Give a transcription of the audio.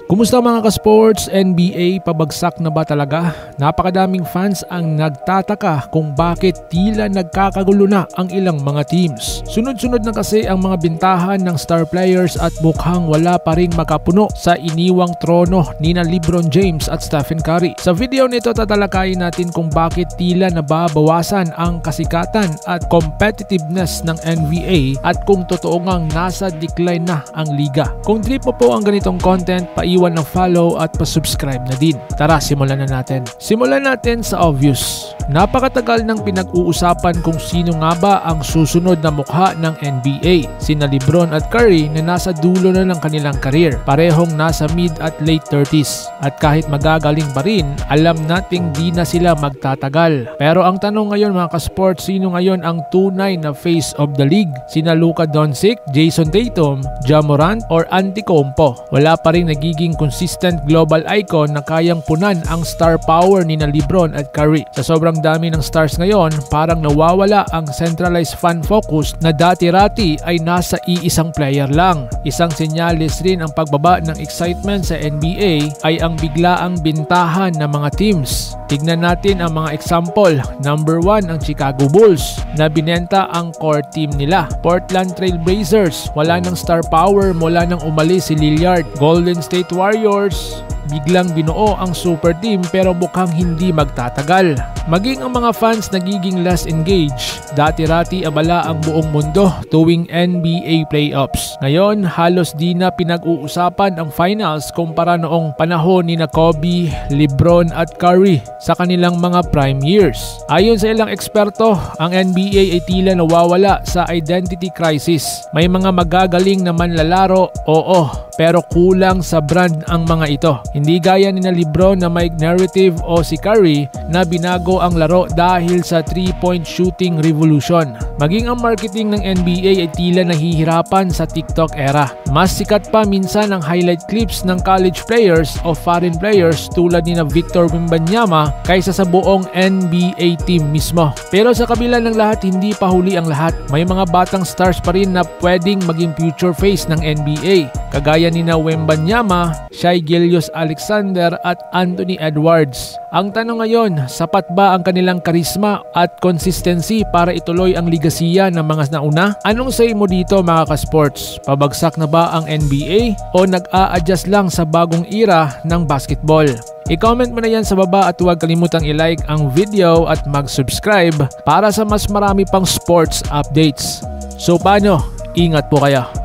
Kumusta mga ka-sports? NBA pabagsak na ba talaga? Napakadaming fans ang nagtataka kung bakit tila nagkakagulo na ang ilang mga teams. Sunod-sunod na kasi ang mga bintahan ng star players at mukhang wala pa ring makapuno sa iniwang trono ni na LeBron James at Stephen Curry. Sa video nito tatalakayin natin kung bakit tila nababawasan ang kasikatan at competitiveness ng NBA at kung totoo ngang nasa decline na ang liga. Kung trip mo po ang ganitong content, paiwan ng follow at pa-subscribe na din. Tara, simulan na natin. Simulan natin sa obvious. Napakatagal nang pinag-uusapan kung sino nga ba ang susunod na mukha ng NBA. Sina LeBron at Curry na nasa dulo na ng kanilang career. Parehong nasa mid at late 30s. At kahit magagaling pa rin, alam nating di na sila magtatagal. Pero ang tanong ngayon mga ka-sports, sino ngayon ang tunay na face of the league? Sina Luka Doncic, Jason Tatum, Ja Morant, or Antetokounmpo? Wala pa rin nagiging consistent global icon na kayang punan ang star power ni na LeBron at Curry. Sa sobrang dami ng stars ngayon, parang nawawala ang centralized fan focus na dati-rati ay nasa iisang player lang. Isang senyalis rin ang pagbaba ng excitement sa NBA ay ang biglaang bintahan ng mga teams. Tignan natin ang mga example. Number 1 ang Chicago Bulls na binenta ang core team nila. Portland Trail Blazers, wala ng star power mula nang umalis si Lillard. Golden State Warriors, biglang binuo ang super team pero mukhang hindi magtatagal. Maging ang mga fans nagiging less engaged. Dati-rati abala ang buong mundo tuwing NBA playoffs. Ngayon, halos di na pinag-uusapan ang finals kumpara noong panahon ni na Kobe, LeBron at Curry sa kanilang mga prime years. Ayon sa ilang eksperto, ang NBA ay tila nawawala sa identity crisis. May mga magagaling na manlalaro, oo, pero kulang sa brand ang mga ito. Hindi gaya ni na LeBron na may narrative o si Curry na binago ang laro dahil sa 3-point shooting revolution. Maging ang marketing ng NBA ay tila nahihirapan sa TikTok era. Mas sikat pa minsan ang highlight clips ng college players o foreign players tulad ni na Victor Wembanyama kaysa sa buong NBA team mismo. Pero sa kabila ng lahat, hindi pa huli ang lahat. May mga batang stars pa rin na pwedeng maging future face ng NBA. Kagaya ni na Wembanyama, Shai Gilgeous-Alexander at Anthony Edwards. Ang tanong ngayon, sapat ba ang kanilang karisma at consistency para ituloy ang ligasiya ng mga nauna? Anong say mo dito mga ka-sports? Pabagsak na ba ang NBA o nag-a-adjust lang sa bagong era ng basketball? I-comment mo na yan sa baba at huwag kalimutang i-like ang video at mag-subscribe para sa mas marami pang sports updates. So paano? Ingat po kayo.